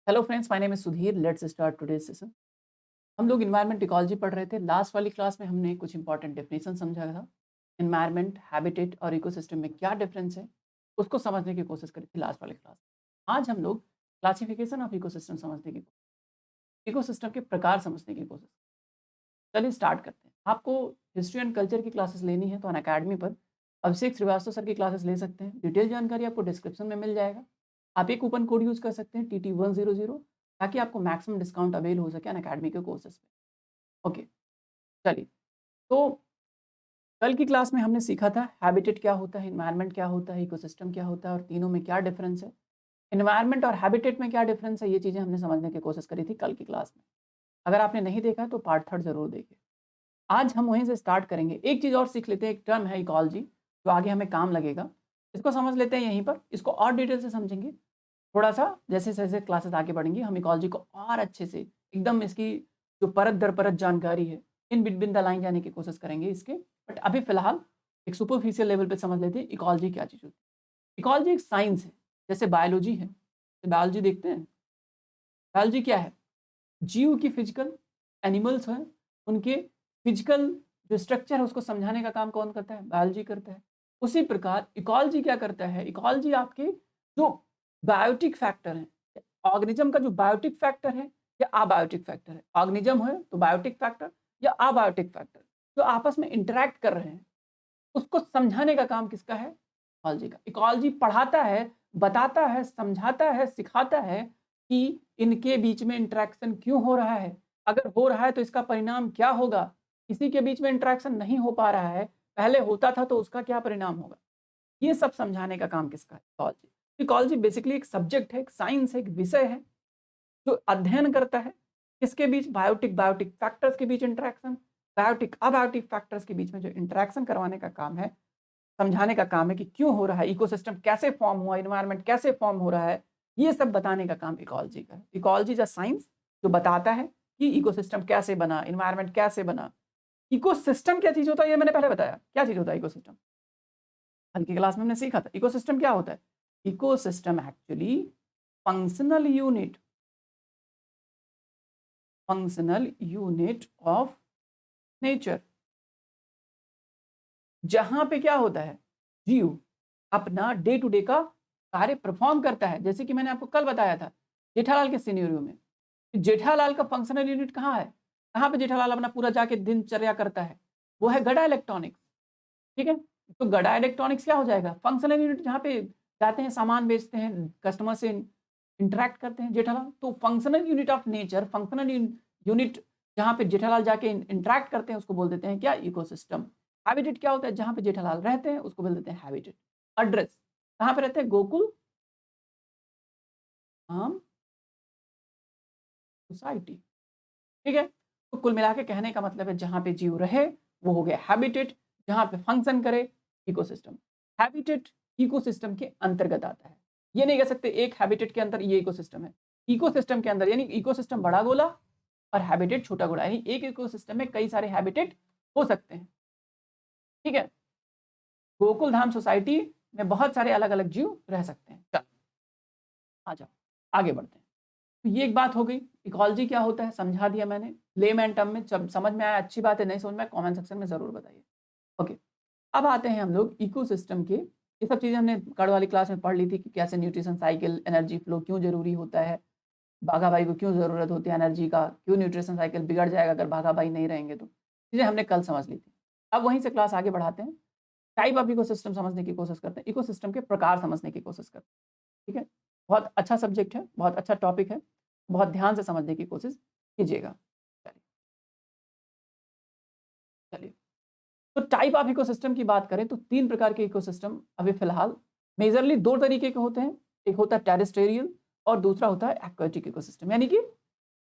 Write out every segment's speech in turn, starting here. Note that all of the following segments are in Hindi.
Hello friends, my name is Sudhir. Let's start today's session. हम लोग इन्वायरमेंट इकोलॉजी पढ़ रहे थे। लास्ट वाली क्लास में हमने कुछ इंपॉर्टेंट डेफिनेशन समझा था। इन्वायरमेंट, हैबिटेट और इकोसिस्टम में क्या डिफरेंस है, उसको समझने की कोशिश करी थी लास्ट वाली क्लास। आज हम लोग क्लासिफिकेशन ऑफ इकोसिस्टम समझने की, इकोसिस्टम के प्रकार समझने की कोशिश। चलिए स्टार्ट करते हैं। आपको हिस्ट्री एंड कल्चर की क्लासेस लेनी है तो अनअकैडमी पर अभिषेक श्रीवास्तव सर की क्लासेस ले सकते हैं। डिटेल जानकारी आपको डिस्क्रिप्शन में मिल जाएगा। आप एक कूपन कोड यूज़ कर सकते हैं TT100, ताकि आपको मैक्सिमम डिस्काउंट अवेल हो सके अनअकैडमी के कोर्सेज पे। ओके, चलिए। तो कल की क्लास में हमने सीखा था हैबिटेट क्या होता है, इन्वायरमेंट क्या होता है, इकोसिस्टम क्या होता है और तीनों में क्या डिफरेंस है। इन्वायरमेंट और हैबिटेट में क्या डिफरेंस है, ये चीज़ें हमने समझने की कोशिश करी थी कल की क्लास में। अगर आपने नहीं देखा तो पार्ट 3 ज़रूर देखिए। आज हम वहीं से स्टार्ट करेंगे। एक चीज़ और सीख लेते हैं, एक टर्म है इकोलॉजी, जो आगे हमें काम लगेगा। इसको समझ लेते हैं यहीं पर, इसको और डिटेल से समझेंगे। थोड़ा-सा जैसे-जैसे क्लासेस आगे बढ़ेंगी, हम इकोलॉजी को और अच्छे से एकदम इसकी जो परत दर परत जानकारी है, इन बिटवीन द लाइन जाने की कोशिश करेंगे इसके। बट अभी फ़िलहाल एक सुपरफिशियल लेवल पे समझ लेते हैं इकोलॉजी क्या चीज़ होती है। इकोलॉजी एक साइंस है, जैसे बायोलॉजी है। तो बायोलॉजी देखते हैं, बायोलॉजी क्या है? जीव की फिजिकल, एनिमल्स हैं, उनके फिजिकल जो स्ट्रक्चर है उसको समझाने का काम कौन करता है? बायोलॉजी करता है। उसी प्रकार इकोलॉजी क्या करता है? इकोलॉजी आपके जो बायोटिक फैक्टर हैं, ऑर्गेनिज्म का जो बायोटिक फैक्टर है या अबायोटिक फैक्टर है। ऑर्गेनिज्म है तो बायोटिक फैक्टर या अबायोटिक फैक्टर, जो आपस में इंटरैक्ट कर रहे हैं, उसको समझाने का काम किसका है? इकोलॉजी का। इकोलॉजी पढ़ाता है, बताता है, समझाता है, सिखाता है कि इनके बीच में इंटरैक्शन क्यों हो रहा है? अगर हो रहा है तो इसका परिणाम क्या होगा? किसी के बीच में इंटरैक्शन नहीं हो पा रहा है, पहले होता था तो उसका क्या परिणाम होगा? ये सब समझाने का काम किसका है? इकोलॉजी। इकोलॉजी बेसिकली एक सब्जेक्ट है, एक साइंस है, एक विषय है, जो अध्ययन करता है किसके बीच? बायोटिक बायोटिक फैक्टर्स के बीच इंटरैक्शन, बायोटिक अबायोटिक फैक्टर्स के बीच में जो इंटरैक्शन करवाने का काम है, समझाने का काम है कि क्यों हो रहा है, इकोसिस्टम कैसे फॉर्म हुआ, एनवायरनमेंट कैसे फॉर्म हो रहा है, ये सब बताने का काम इकोलॉजी का है। इकोलॉजी इज अ साइंस जो बताता है कि इकोसिस्टम कैसे बना, एनवायरनमेंट कैसे बना। इकोसिस्टम क्या चीज़ होता है ये मैंने पहले बताया। क्या चीज़ होता है इकोसिस्टम? कल की क्लास में हमने सीखा था। इकोसिस्टम क्या होता है? Ecosystem actually functional unit, functional unit of nature, जहां पे क्या होता है, जीव अपना डे टू डे का कार्य परफॉर्म करता है। जैसे कि मैंने आपको कल बताया था जेठालाल के सिनेरियो में, जेठालाल का फंक्शनल यूनिट कहाँ है, कहाँ पे जेठालाल अपना पूरा जाके दिनचर्या करता है, वो है गड़ा इलेक्ट्रॉनिक्स। ठीक है, तो गड़ा इलेक्ट्रॉनिक्स क्या हो जाएगा? फंक्शनल यूनिट, जहाँ पे जाते हैं, सामान बेचते हैं, कस्टमर से इंटरेक्ट करते हैं जेठालाल। तो functional unit of nature, functional unit जहाँ पे जेठालाल जाके इंटरेक्ट करते हैं, उसको बोल देते हैं क्या? इकोसिस्टम। हैबिटेट क्या होता है? जहाँ पे जेठालाल रहते हैं उसको बोल देते हैं हैबिटेट। एड्रेस, कहाँ पे रहते हैं? गोकुल धाम सोसाइटी। ठीक है, तो कुल मिला के कहने का मतलब है जहाँ पे जीव रहे वो हो गया हैबिटेट, जहाँ पे फंक्शन करे इकोसिस्टम। हैबिटेट इकोसिस्टम के अंतर्गत आता है। ये नहीं कह सकते एक हैबिटेट के अंदर ये इकोसिस्टम है। इकोसिस्टम के अंदर यानी इकोसिस्टम बड़ा गोला और हैबिटेट छोटा गोला, यानी एक इकोसिस्टम में कई सारे हैबिटेट हो सकते हैं। ठीक है, गोकुल धाम सोसाइटी में बहुत सारे अलग अलग जीव रह सकते हैं। चलो आ जाओ, आगे बढ़ते हैं। तो ये एक बात हो गई, इकोलॉजी क्या होता है समझा दिया मैंने लेमैन टर्म में। जब समझ में आया अच्छी बात है, नहीं समझ में आया कमेंट सेक्शन में ज़रूर बताइए। ओके, अब आते हैं हम लोग इकोसिस्टम के। ये सब चीज़ें हमने कल वाली क्लास में पढ़ ली थी कि कैसे न्यूट्रिशन साइकिल, एनर्जी फ्लो क्यों ज़रूरी होता है, भागा भाई को क्यों ज़रूरत होती है एनर्जी का, क्यों न्यूट्रिशन साइकिल बिगड़ जाएगा अगर भागा भाई नहीं रहेंगे। तो चीज़ें हमने कल समझ ली थी। अब वहीं से क्लास आगे बढ़ाते हैं, टाइप ऑफ इकोसिस्टम समझने की कोशिश करते हैं, इकोसिस्टम के प्रकार समझने की कोशिश करते हैं। ठीक है, बहुत अच्छा सब्जेक्ट है, बहुत अच्छा टॉपिक है, बहुत ध्यान से समझने की कोशिश कीजिएगा। चलिए चलिए, तो टाइप ऑफ इकोसिस्टम की बात करें तो 3 प्रकार के इकोसिस्टम अभी फिलहाल मेजरली 2 तरीके के होते हैं। एक होता है टेरेस्ट्रियल और दूसरा होता है एक्वेटिक इकोसिस्टम, यानी कि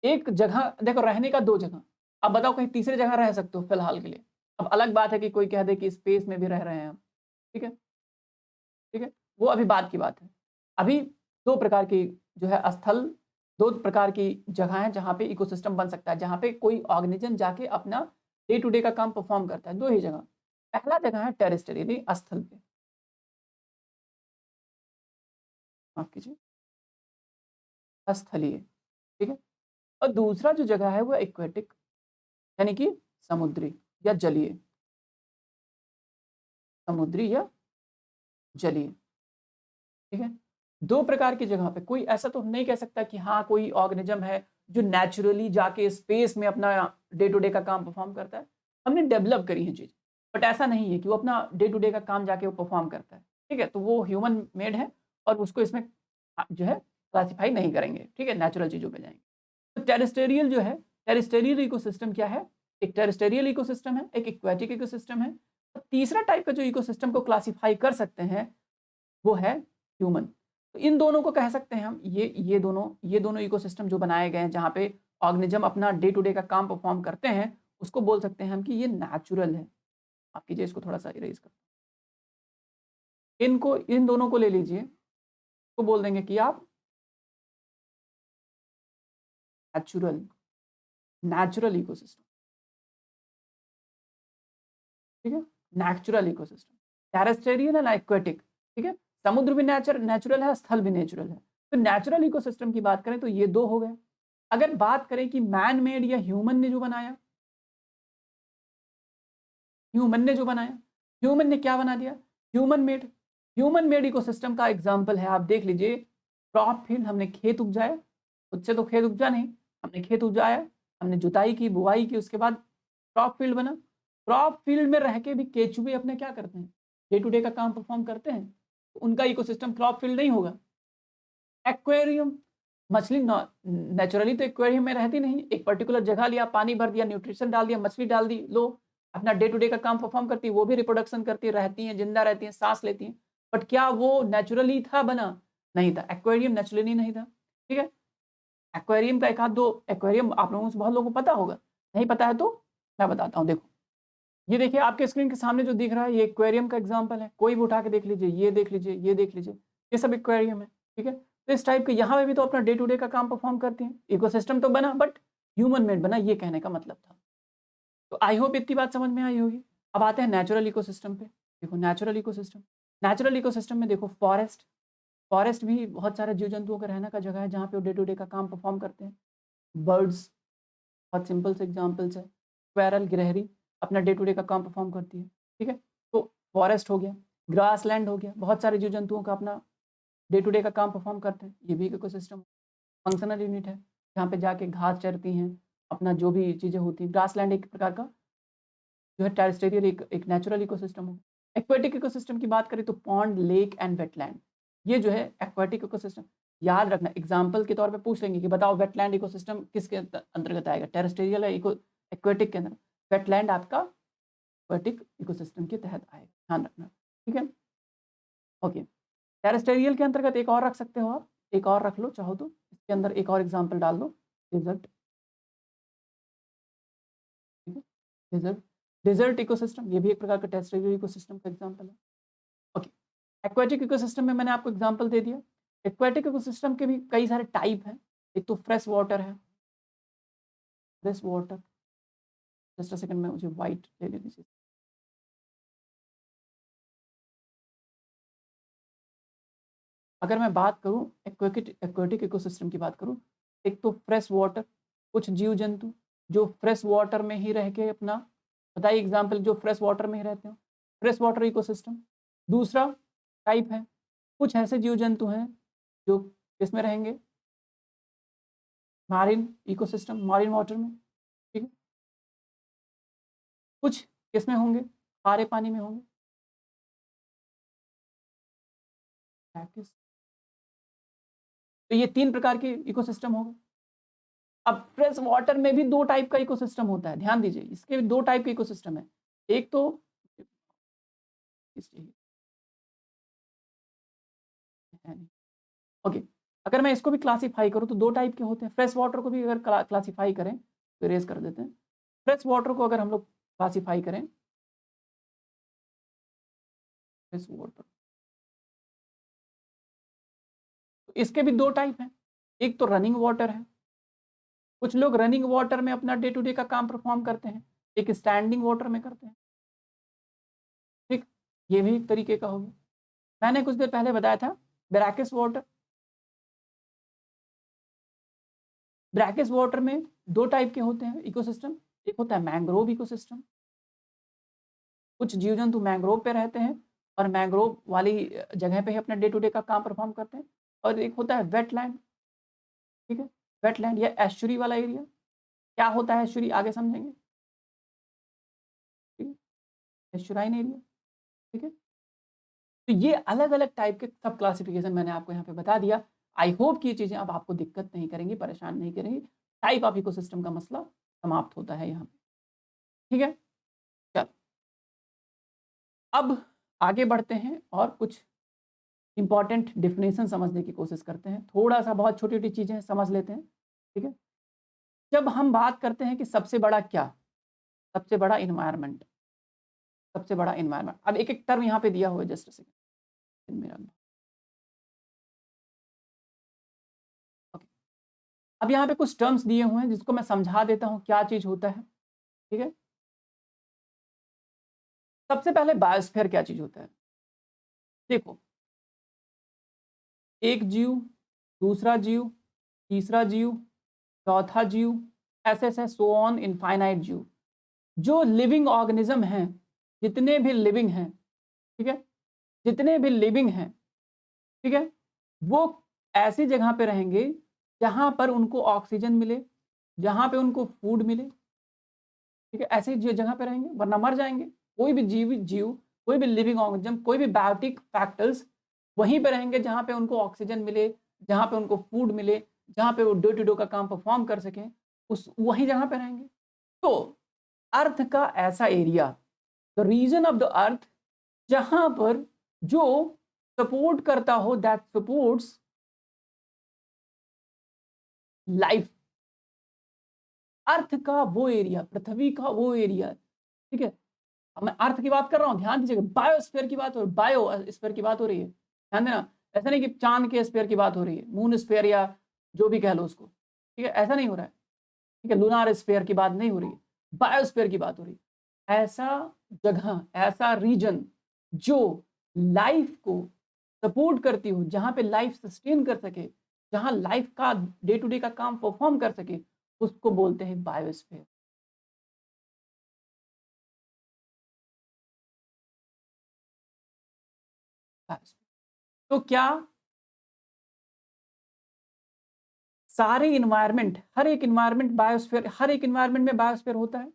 एक जगह देखो रहने का 2 जगह। अब बताओ कहीं तीसरी जगह रह सकते हो फिलहाल के लिए। अब अलग बात है कि कोई कह दे कि स्पेस में भी रह रहे हैं हम। ठीक है, ठीक है, वो अभी बाद की बात है। अभी 2 प्रकार की जो है स्थल, 2 प्रकार की जगह है जहाँ पे इकोसिस्टम बन सकता है, जहाँ पे कोई ऑर्गेनिज्म जाके अपना डे टू डे का काम परफॉर्म करता है। 2 ही जगह। पहला जगह है टेरेस्ट्रियल यानी स्थल पे, माफ कीजिए, स्थलीय। ठीक है? और दूसरा जो जगह है वो एक्वेटिक, यानी कि समुद्री या जलीय, समुद्री या जलीय, ठीक है? 2 प्रकार की जगह पे कोई ऐसा तो नहीं कह सकता कि हाँ, कोई ऑर्गेनिज्म है जो नेचुरली जाके स्पेस में अपना डे टू डे का काम परफॉर्म करता है। हमने डेवलप करी है चीज़, बट ऐसा नहीं है कि वो अपना डे टू डे का काम जाके वो परफॉर्म करता है, ठीक है? तो वो ह्यूमन मेड है और उसको इसमें जो है क्लासिफाई नहीं करेंगे, ठीक है? नेचुरल चीज़ों पे जाएँगे। तो टेरेस्टेरियल जो है, टेरेस्टेरियल इकोसिस्टम क्या है? एक टेरेस्टेरियल इकोसिस्टम है, एक एक्वेटिक इकोसिस्टम है। और तीसरा टाइप का जो इकोसिस्टम को क्लासिफाई कर सकते हैं, वो है ह्यूमन। तो इन दोनों को कह सकते हैं हम ये दोनों इकोसिस्टम जो बनाए गए हैं जहाँ पे ऑर्गेनिज्म अपना डे टू डे का काम परफॉर्म करते हैं, उसको बोल सकते हैं हम कि ये नेचुरल है। आप कीजिए इसको थोड़ा-सा इरेज़ कर, इनको इन दोनों को ले लीजिए, तो बोल देंगे कि आप नेचुरल नेचुरल इकोसिस्टम, ठीक है? Natural ecosystem, terrestrial and aquatic, ठीक है? समुद्र भी नेचुरल है, स्थल भी नेचुरल है। तो नेचुरल इकोसिस्टम की बात करें तो ये 2 हो गए। अगर बात करें कि मैन मेड या ह्यूमन ने जो बनाया, ह्यूमन ने जो बनाया, ह्यूमन ने क्या बना दिया? ह्यूमन मेड इकोसिस्टम का एग्जांपल है, आप देख लीजिए, क्रॉप फील्ड, हमने खेत उपजाया, खुद से तो खेत उपजा नहीं, हमने खेत उपजाया, हमने जुताई की, बुआई की, उसके बाद क्रॉप फील्ड बना। क्रॉप फील्ड में रह के भी केचुए अपने क्या करते हैं? डे टू डे का काम परफॉर्म करते हैं। तो उनका इकोसिस्टम क्रॉप फील्ड नहीं होगा। एक्वेरियम, मछली नेचुरली तो एक्वेरियम में रहती नहीं, एक पर्टिकुलर जगह लिया, पानी भर दिया, न्यूट्रिशन डाल दिया, मछली डाल दी, लो अपना डे टू डे का काम परफॉर्म करती है, वो भी रिप्रोडक्शन करती रहती हैं, जिंदा रहती हैं, सांस लेती हैं। बट क्या वो नेचुरली था बना? नहीं था। एक्वेरियम नेचुरली नहीं था, ठीक है? एक्वेरियम का एक आध दो एक्वेरियम आप लोगों से बहुत लोगों को पता होगा, नहीं पता है तो मैं बताता हूँ। देखो, ये देखिए आपके स्क्रीन के सामने जो दिख रहा है, ये एक्वेरियम का एग्जाम्पल है। कोई भी उठा के देख लीजिए, ये देख लीजिए, ये देख लीजिए, ये सब एक्वेरियम है, ठीक है? तो इस टाइप के यहाँ पे भी तो अपना डे टू डे का काम परफॉर्म करती हैं। इकोसिस्टम तो बना, बट ह्यूमन मेड बना, ये कहने का मतलब था। तो आई होप इतनी बात समझ में आई होगी। अब आते हैं नेचुरल इकोसिस्टम पे। देखो नेचुरल इकोसिस्टम में देखो, फॉरेस्ट भी बहुत सारे जीव जंतुओं का रहने का जगह है जहाँ पे वो डे टू डे का काम परफॉर्म करते हैं। बर्ड्स, बहुत सिंपल से एग्जांपल्स है। स्क्वेरल, गिलहरी अपना डे टू डे का काम परफॉर्म करती है, ठीक है? तो फॉरेस्ट हो गया, ग्रासलैंड हो गया, बहुत सारे जीव जंतुओं का अपना डे टू डे का काम परफॉर्म करते हैं, ये भी एक इकोसिस्टम फंक्शनल यूनिट है, जहाँ पे जाके घास चरती हैं, अपना जो भी चीज़ें होती हैं। ग्रासलैंड एक प्रकार का जो है टेरेस्टेरियल एक नेचुरल इकोसिस्टम हो। एक्वेटिक इकोसिस्टम की बात करें तो पॉन्ड, लेक एंड वेटलैंड, ये जो है एक्वेटिक इकोसिस्टम। याद रखना, एग्जाम्पल के तौर पे पूछ लेंगे कि बताओ वेटलैंड इकोसिस्टम किसके अंतर्गत आएगा? टेरेस्टेरियल या एक्वेटिक के अंदर? वेटलैंड आपका एक्वेटिक इकोसिस्टम के तहत आएगा, ध्यान रखना, ठीक है? ओके, टेरेस्टेरियल के अंतर्गत एक और रख सकते हो आप, एक और रख लो चाहो तो, इसके अंदर एक और एग्जाम्पल डाल दो, डेजर्ट, ठीक है? डेजर्ट, डेजर्ट इकोसिस्टम, ये भी एक प्रकार का टेरेस्टेरियल इकोसिस्टम का एग्जाम्पल है। ओके, एक्वेटिक इकोसिस्टम में मैंने आपको एग्जांपल दे दिया। एक्वेटिक इकोसिस्टम के भी कई सारे टाइप हैं। एक तो फ्रेश वाटर है, fresh water, just a second में मुझे व्हाइट ले लेने दीजिए। अगर मैं बात करूँ एक्वेटिक इकोसिस्टम की बात करूँ, एक तो फ्रेश वाटर, कुछ जीव जंतु जो फ्रेश वाटर में ही रह के अपना, बताइए एग्जांपल जो फ्रेश वाटर में ही रहते हो, फ्रेश वाटर इकोसिस्टम। दूसरा टाइप है, कुछ ऐसे जीव जंतु हैं जो किसमें रहेंगे? मारिन इकोसिस्टम, मारिन वाटर में, ठीक है? कुछ किसमें होंगे? खारे पानी में होंगे। ब्रैकिस, तो ये 3 प्रकार के इकोसिस्टम हो गए। अब फ्रेश वाटर में भी 2 टाइप का इकोसिस्टम होता है, ध्यान दीजिए, इसके 2 टाइप के इकोसिस्टम है। एक तो है नहीं, ओके, अगर मैं इसको भी क्लासिफाई करूँ तो 2 टाइप के होते हैं। फ्रेश वाटर को भी अगर क्लासिफाई करें, तो इरेज़ कर देते हैं। फ्रेश वाटर को अगर हम लोग क्लासिफाई करें, फ्रेश वाटर, तो इसके भी 2 टाइप हैं। एक तो रनिंग वाटर है, कुछ लोग रनिंग वाटर में अपना डे टू डे का काम परफॉर्म करते हैं, एक स्टैंडिंग वाटर में करते हैं, ठीक? ये भी एक तरीके का हो गया। मैंने कुछ देर पहले बताया था ब्रैकिस वाटर, ब्रैकिश वाटर में 2 टाइप के होते हैं इकोसिस्टम, एक होता है मैंग्रोव इकोसिस्टम, कुछ जीव जंतु मैंग्रोव पे रहते हैं और मैंग्रोव वाली जगह पे ही अपना डे टू डे का काम परफॉर्म करते हैं, और एक होता है वेटलैंड, ठीक है? वेटलैंड या एस्चुरी वाला एरिया। क्या होता है एस्चुरी, आगे समझेंगे, ठीक है? एस्चुराइन एरिया, ठीक है? तो ये अलग-अलग टाइप के सब क्लासिफिकेशन मैंने आपको यहाँ पे बता दिया। आई होप कि ये चीज़ें अब आपको दिक्कत नहीं करेंगी, परेशान नहीं करेंगी। टाइप ऑफ इकोसिस्टम का मसला समाप्त होता है यहाँ पे, ठीक है? चलो, अब आगे बढ़ते हैं और कुछ इम्पोर्टेंट डेफिनेशन समझने की कोशिश करते हैं। थोड़ा-सा बहुत छोटी-छोटी चीज़ें समझ लेते हैं, ठीक है? जब हम बात करते हैं कि सबसे बड़ा क्या? सबसे बड़ा एनवायरनमेंट, सबसे बड़ा एनवायरनमेंट। अब एक-एक टर्म यहाँ पे दिया हुआ है, जस्ट अ सेकंड मेरा, ओके। अब यहाँ पे कुछ टर्म्स दिए हुए हैं जिसको मैं समझा देता हूँ क्या चीज़ होता है, ठीक है? सबसे पहले बायोस्फीयर क्या चीज़ होता है? देखो, एक जीव, दूसरा जीव, तीसरा जीव, चौथा जीव, ऐसे-ऐसे सो ऑन इनफाइनाइट जीव। जो लिविंग ऑर्गेनिज़्म हैं, जितने भी लिविंग हैं, ठीक है? जितने भी लिविंग हैं, ठीक है? वो ऐसी जगह पे रहेंगे जहाँ पर उनको ऑक्सीजन मिले, जहाँ पे उनको फूड मिले, ठीक है? ऐसी जगह पे रहेंगे, वरना मर जाएँगे। कोई भी जीव, कोई भी लिविंग ऑर्गेनिज़्म, कोई भी बायोटिक फैक्टर्स वहीं पे रहेंगे जहाँ पे उनको ऑक्सीजन मिले, जहाँ पे उनको फूड मिले, जहाँ पे वो डे टू डे का काम परफॉर्म कर सकें, उस वही जगह पे रहेंगे। तो अर्थ का ऐसा area, the region of the earth, जहाँ पर जो सपोर्ट करता हो, दैट सपोर्ट्स लाइफ, अर्थ का वो एरिया, पृथ्वी का वो एरिया, ठीक है? अब मैं अर्थ की बात कर रहा हूँ, ध्यान दीजिएगा, बायोस्फीयर की बात हो, बायोस्फीयर की बात हो रही है, ध्यान देना। ऐसा नहीं कि चांद के स्फीयर की बात हो रही है, मून स्फीयर या जो भी कह लो उसको, ठीक है? ऐसा नहीं हो रहा है, ठीक है? लूनार स्फीयर की बात नहीं हो रही है, बायोस्फीयर की बात हो रही है। ऐसा जगह, ऐसा रीजन जो लाइफ को सपोर्ट करती हो, जहाँ पे लाइफ सस्टेन कर सके, जहाँ लाइफ का डे टू डे का काम परफॉर्म कर सके, उसको बोलते हैं बायोस्फीयर। तो क्या सारे इन्वायरमेंट, हर एक इन्वायरमेंट बायोस्फीयर, हर एक इन्वायरमेंट में बायोस्फीयर होता है?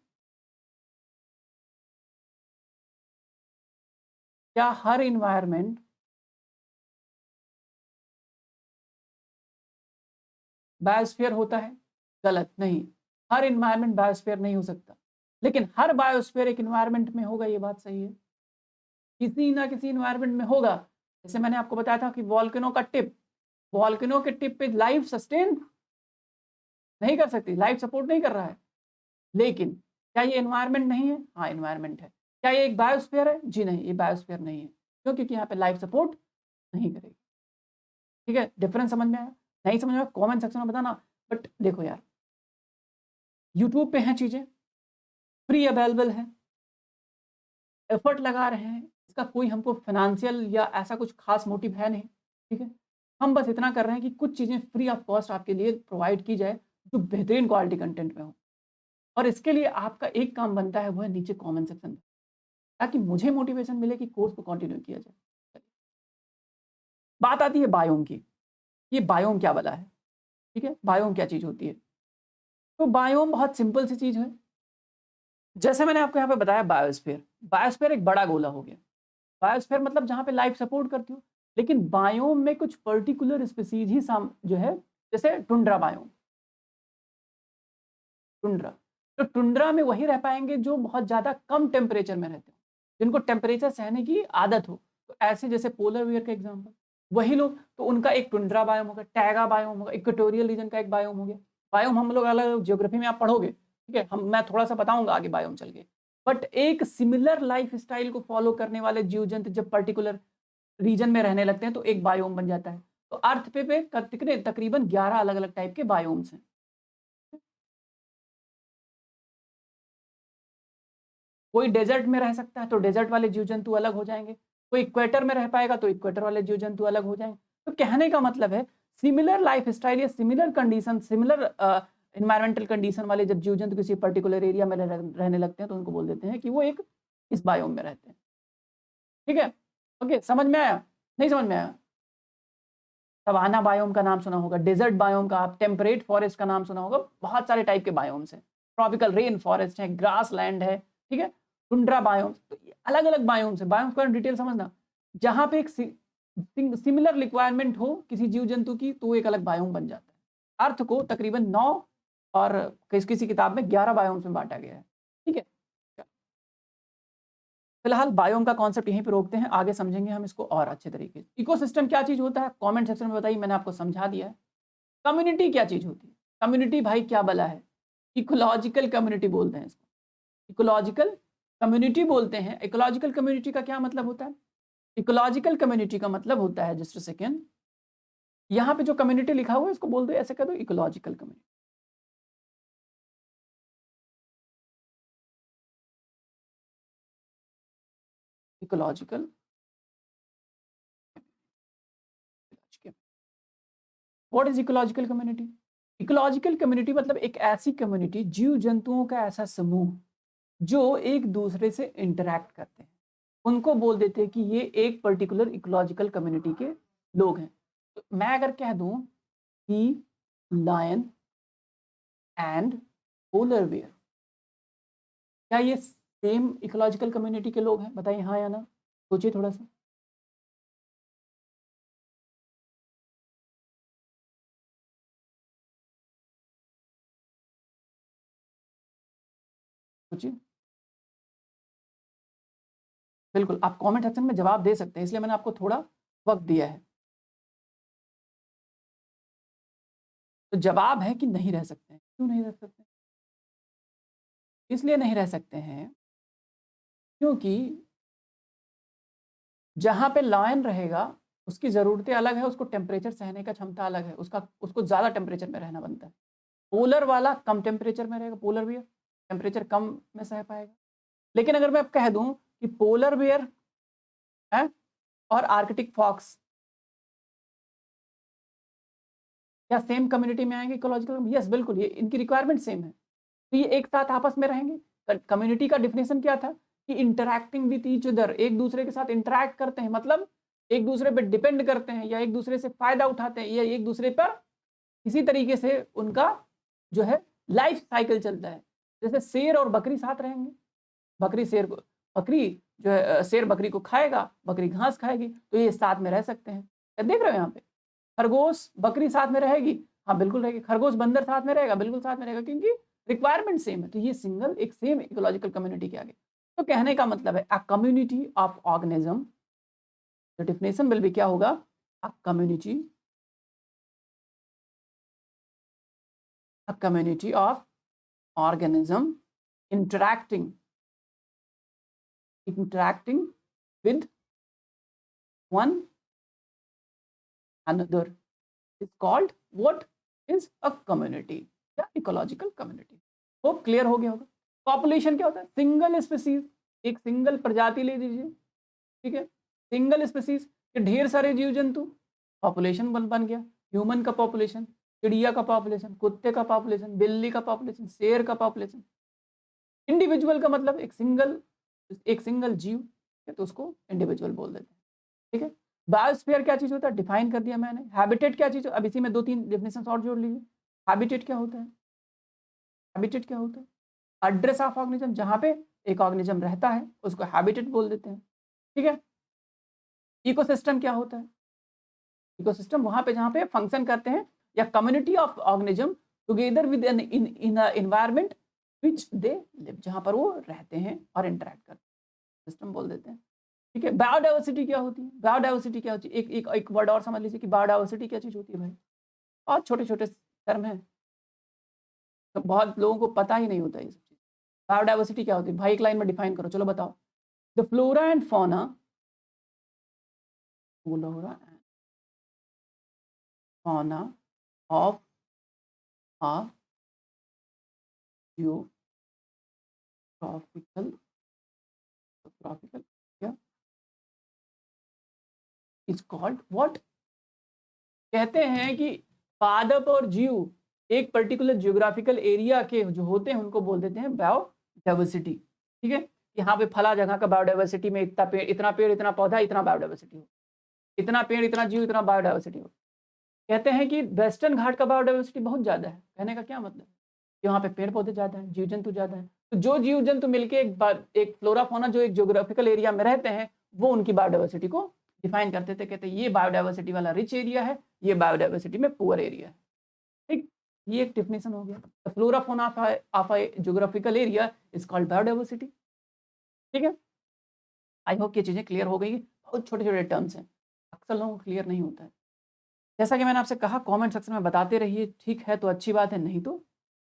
क्या हर इन्वायरमेंट बायोस्फीयर होता है? गलत, नहीं। हर इन्वायरमेंट बायोस्फीयर नहीं हो सकता, लेकिन हर बायोस्फीयर एक इन्वायरमेंट में होगा, ये बात सही है। किसी ना किसी इन्वायरमेंट में होगा। जैसे मैंने आपको बताया था कि वोल्केनो का टिप, वोल्केनो के टिप पे लाइफ सस्टेन नहीं कर सकती, लाइफ सपोर्ट नहीं कर रहा है। लेकिन क्या ये एनवायरनमेंट नहीं है? हाँ, एनवायरनमेंट है। क्या ये एक बायोस्फीयर है? जी नहीं, ये बायोस्फीयर नहीं है। क्यों? क्योंकि यहाँ पे लाइफ सपोर्ट नहीं करेगी। ठीक है? डिफरेंस समझ में आया? नहीं समझ में आया कमेंट सेक्शन में बताना। बट देखो यार, यूट्यूब पे हैं चीज़ें, फ्री अवेलेबल है, एफर्ट लगा रहे हैं, इसका कोई हमको फाइनेंशियल या ऐसा कुछ खास मोटिव है नहीं, ठीक है? हम बस इतना कर रहे हैं कि कुछ चीज़ें फ्री ऑफ कॉस्ट आपके लिए प्रोवाइड की जाए, जो बेहतरीन क्वालिटी कंटेंट में हो। और इसके लिए आपका एक काम बनता है, वो है नीचे कमेंट सेक्शन में, ताकि मुझे मोटिवेशन मिले कि कोर्स को कंटिन्यू किया जाए। बात आती है बायोम की, ये बायोम क्या वाला है, ठीक है? बायोम क्या चीज़ होती है? तो बायोम बहुत सिंपल सी चीज़ है। जैसे मैंने आपको यहाँ पे बताया बायोस्फीयर, बायोस्फीयर एक बड़ा गोला हो गया। बायोस्फीयर मतलब जहाँ पे लाइफ सपोर्ट करती हो, लेकिन बायोम में कुछ पर्टिकुलर स्पीशीज़ ही जो है, जैसे टुंड्रा बायोम, टुंड्रा। तो टुंड्रा में वही रह पाएँगे जो बहुत ज़्यादा कम टेम्परेचर में रहते हो, जिनको टेम्परेचर सहने की आदत हो। तो ऐसे जैसे पोलर बियर का एग्ज़ाम्पल, वही लोग, तो उनका एक टुंड्रा बायोम होगा, टैगा बायोम होगा, इक्वेटोरियल रीजन का एक बायोम हो गया। बायोम हम लोग अलग ज्योग्राफी में आप पढ़ोगे, ठीक है? हम मैं थोड़ा-सा बताऊँगा आगे बायोम चल के। बट एक सिमिलर लाइफ़स्टाइल को फ़ॉलो करने वाले जीव-जंतु जब पर्टिकुलर रीजन में रहने लगते हैं, तो एक बायोम बन जाता है। तो अर्थ पे कितने तकरीबन 11 अलग-अलग टाइप के बायोम्स हैं। कोई डेज़र्ट में रह सकता है, तो डेज़र्ट वाले जीव-जंतु अलग हो जाएँगे। कोई इक्वेटर में रह पाएगा, तो इक्वेटर वाले जीव-जंतु अलग हो जाएँगे। तो कहने का मतलब है, सिमिलर लाइफ स्टाइल या similar condition, similar environmental condition वाले जब जीव जंतु किसी पर्टिकुलर एरिया में रहने लगते हैं तो उनको बोल देते हैं कि वो एक इस बायोम में रहते हैं। ठीक है, ओके, समझ में आया? नहीं समझ में आया? सवाना बायोम का नाम सुना होगा, डेजर्ट बायोम का, आप टेम्परेट फॉरेस्ट का नाम सुना होगा, बहुत सारे टाइप के बायोम्स हैं। ट्रॉपिकल रेन फॉरेस्ट है, ग्रास लैंड है, ठीक है, टुंड्रा बायोम्स, तो अलग अलग बायोम्स है। बायोम्स का डिटेल समझना, जहां पे एक सिमिलर रिक्वायरमेंट हो किसी जीव जंतु की तो एक अलग बायोम बन जाता है। अर्थ को तकरीबन 9 और किसी किताब में 11 बायोम्स में बांटा गया है। ठीक है, फिलहाल बायोम का कॉन्सेप्ट यहीं पे रोकते हैं, आगे समझेंगे हम इसको और अच्छे तरीके से। इकोसिस्टम क्या चीज होता है, कमेंट सेक्शन में बताइए, मैंने आपको समझा दिया है। कम्युनिटी क्या चीज होती है, कम्युनिटी भाई क्या बला है, इकोलॉजिकल कम्युनिटी बोलते हैं इसको, इकोलॉजिकल कम्युनिटी बोलते हैं। इकोलॉजिकल कम्युनिटी का क्या मतलब होता है, इकोलॉजिकल कम्युनिटी का मतलब होता है, जस्ट अ सेकेंड, यहाँ पे जो कम्युनिटी लिखा हुआ है इसको बोल दो, ऐसे कर दो ecological community. Ecological, what is ecological community? Ecological community मतलब एक ऐसी कम्युनिटी, जीव जंतुओं का ऐसा समूह जो एक दूसरे से इंटरैक्ट करते हैं, उनको बोल देते हैं कि ये एक पर्टिकुलर इकोलॉजिकल कम्युनिटी के लोग हैं। तो मैं अगर कह दूं कि लायन एंड पोलर बेयर, क्या ये सेम इकोलॉजिकल कम्युनिटी के लोग हैं? बताइए हाँ या ना, सोचिए थोड़ा सा, सोचिए। बिल्कुल, आप कमेंट सेक्शन में जवाब दे सकते हैं, इसलिए मैंने आपको थोड़ा वक्त दिया है। तो जवाब है कि नहीं रह सकते हैं। क्यों नहीं रह सकते? इसलिए नहीं रह सकते हैं क्योंकि जहाँ पे लायन रहेगा उसकी ज़रूरतें अलग है, उसको टेम्परेचर सहने का क्षमता अलग है, उसको ज़्यादा टेम्परेचर में रहना बनता है। पोलर वाला कम टेम्परेचर में रहेगा, पोलर बियर टेम्परेचर कम में सह पाएगा। लेकिन अगर मैं कह दूं कि पोलर बियर है और आर्कटिक फॉक्स क्या सेम कम्युनिटी में आएंगे इकोलॉजिकल? यस बिल्कुल, ये इनकी रिक्वायरमेंट सेम है, तो ये एक साथ आपस में रहेंगे। कम्युनिटी का डिफिनेशन क्या था कि इंटरैक्टिंग विथ ईच अदर, एक दूसरे के साथ इंटरैक्ट करते हैं, मतलब एक दूसरे पर डिपेंड करते हैं या एक दूसरे से फायदा उठाते हैं या एक दूसरे पर किसी तरीके से उनका जो है लाइफ साइकिल चलता है। जैसे शेर और बकरी साथ रहेंगे, बकरी शेर को, बकरी जो है शेर बकरी को खाएगा, बकरी घास खाएगी, तो ये साथ में रह सकते हैं। क्या देख रहे हो यहाँ पे, खरगोश बकरी साथ में रहेगी, हाँ बिल्कुल रहेगी, खरगोश बंदर साथ में रहेगा, बिल्कुल साथ में रहेगा, क्योंकि रिक्वायरमेंट सेम है। तो ये सिंगल एक सेम इकोलॉजिकल कम्युनिटी के आगे, तो कहने का मतलब है a community of organism, the definition will be क्या होगा, a community, a community of organism interacting with one another is called what is a community या इकोलॉजिकल कम्युनिटी। होप क्लियर हो गया होगा। पॉपुलेशन क्या होता है, सिंगल स्पीसीज, एक सिंगल प्रजाति ले लीजिए, ठीक है, सिंगल स्पीसीज के ढेर सारे जीव जंतु, पॉपुलेशन बन गया। ह्यूमन का पॉपुलेशन, चिड़िया का पॉपुलेशन, कुत्ते का पॉपुलेशन, बिल्ली का पॉपुलेशन, शेर का पॉपुलेशन। इंडिविजुअल का मतलब एक सिंगल जीव है, तो उसको इंडिविजुअल बोल देते हैं। ठीक है, बायोस्फीयर क्या चीज होता है, डिफाइन कर दिया मैंने। हैबिटेट क्या चीज, अब इसी में 2-3 डेफिनेशन और जोड़ लीजिए। हैबिटेट क्या होता है, हैबिटेट क्या होता है, एड्रेस ऑफ ऑर्गेनिज्म, जहां पे एक ऑर्गेनिज्म रहता है उसको हैबिटेट बोल देते हैं। ठीक है, इकोसिस्टम क्या होता है, इकोसिस्टम वहां पे जहां पे फंक्शन करते हैं या community of organism together with an in environment which they live, जहां पर वो रहते हैं और इंटरेक्ट करते हैं, सिस्टम बोल देते हैं। ठीक है, बायोडाइवर्सिटी क्या होती है, बायोडाइवर्सिटी क्या होती है, एक वर्ड और समझ लीजिए कि बायोडाइवर्सिटी क्या चीज होती है भाई। बहुत छोटे छोटे टर्म है, तो बहुत लोगों को पता ही नहीं होता ये सब चीज। बायोडाइवर्सिटी क्या होती है भाई, एक लाइन में डिफाइन करो, चलो बताओ। The flora and fauna, flora and fauna of a geographical, क्या इज कॉल्ड व्हाट, कहते हैं कि पादप और जीव एक पर्टिकुलर जियोग्राफिकल एरिया के जो होते हैं उनको बोल देते हैं बायोडाइवर्सिटी। ठीक है, यहाँ पे फला जगह का बायोडाइवर्सिटी में इतना पेड़ इतना पौधा इतना बायोडाइवर्सिटी हो, इतना पेड़ इतना जीव इतना बायोडाइवर्सिटी हो। कहते हैं कि वेस्टर्न घाट का बायोडाइवर्सिटी बहुत ज़्यादा है। कहने का क्या मतलब है कि वहाँ पे पेड़ पौधे ज़्यादा हैं, जीव जंतु ज़्यादा हैं। तो जो जीव जंतु मिलके एक फ्लोरा फौना जो एक जियोग्राफिकल एरिया में रहते हैं वो उनकी बायोडाइवर्सिटी को डिफाइन करते थे। कहते हैं ये बायोडाइवर्सिटी वाला रिच एरिया है, ये बायोडाइवर्सिटी में पुअर एरिया है। ठीक, ये एक डेफिनेशन हो गया। Flora fauna of a geographical area is called biodiversity. ठीक है, आई होप ये चीज़ें क्लियर हो गई। बहुत छोटे छोटे टर्म्स हैं, अक्सर लोगों को क्लियर नहीं होता है। जैसा कि मैंने आपसे कहा कमेंट सेक्शन में बताते रहिए, ठीक है तो अच्छी बात है, नहीं तो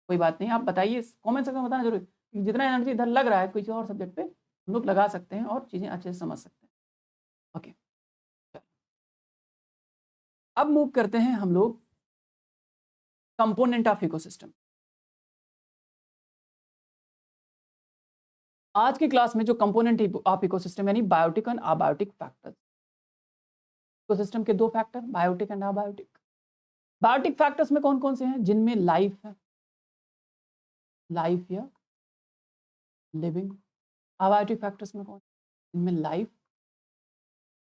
कोई बात नहीं। आप बताइए, कमेंट सेक्शन में बताना जरूर, जितना एनर्जी इधर लग रहा है किसी और सब्जेक्ट पे हम लोग लगा सकते हैं और चीज़ें अच्छे से समझ सकते हैं। ओके, अब मूव करते हैं हम लोग कंपोनेंट ऑफ इकोसिस्टम। आज की क्लास में जो कंपोनेंट ऑफ इकोसिस्टम यानी biotic and abiotic factors. Ecosystem के दो factor, biotic and abiotic. Biotic factors में कौन कौन से हैं? जिनमें लाइफ है, लाइफ या लिविंग। अबायोटिक फैक्टर्स में कौन? जिनमें लाइफ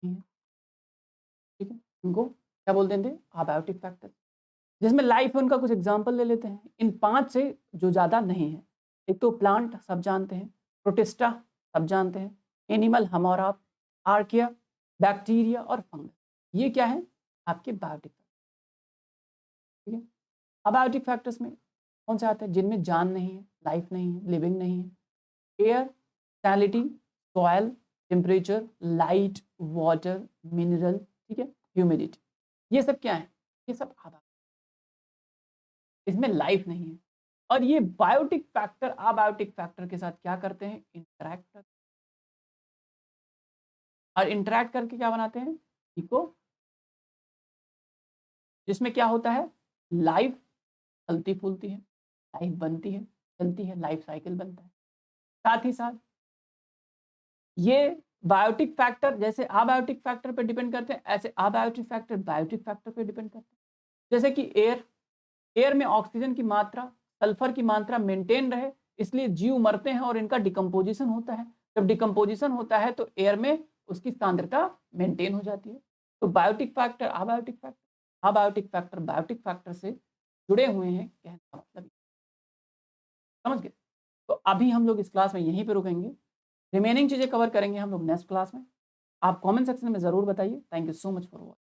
नहीं है। ठीक है, उनको क्या बोल देंगे? Abiotic factor. जिसमें लाइफ है उनका कुछ एग्जांपल ले लेते हैं। इन 5 से जो ज़्यादा नहीं है, एक तो प्लांट सब जानते हैं, प्रोटिस्टा सब जानते हैं, एनिमल हमारा, आर्किया, बैक्टीरिया और फंगस। ये क्या है? आपके बायोटिक। ठीक है, अबायोटिक फैक्टर्स में कौन से आते हैं? जिनमें जान नहीं है, लाइफ नहीं है, लिविंग नहीं है। Air, salinity, soil, temperature, light, water, mineral, ठीक है, ह्यूमिडिटी। ये सब क्या है? ये सब अबायोटिक, इसमें लाइफ नहीं है। और ये बायोटिक फैक्टर अबायोटिक फैक्टर के साथ क्या करते हैं? इंटरैक्ट करते हैं। और इंटरैक्ट करके क्या बनाते हैं? इको, जिसमें क्या होता है? लाइफ फलती फूलती है, लाइफ बनती है, चलती है, लाइफ साइकिल बनता है। साथ ही साथ ये बायोटिक फैक्टर जैसे अबायोटिक फैक्टर पे डिपेंड करते हैं, ऐसे अबायोटिक फैक्टर बायोटिक फैक्टर पे डिपेंड करते हैं। जैसे कि एयर में ऑक्सीजन की मात्रा, सल्फर की मात्रा मेंटेन रहे, इसलिए जीव मरते हैं और इनका डिकम्पोजिशन होता है। जब डिकम्पोजिशन होता है तो एयर में उसकी सांद्रता मेंटेन हो जाती है। तो biotic factor abiotic factor, abiotic factor biotic factor से जुड़े हुए हैं, कहने का मतलब। समझ गए? तो अभी हम लोग इस क्लास में यहीं पे रुकेंगे, रिमेनिंग चीज़ें कवर करेंगे हम लोग नेक्स्ट क्लास में। आप कमेंट सेक्शन में ज़रूर बताइए। Thank you so much for watching.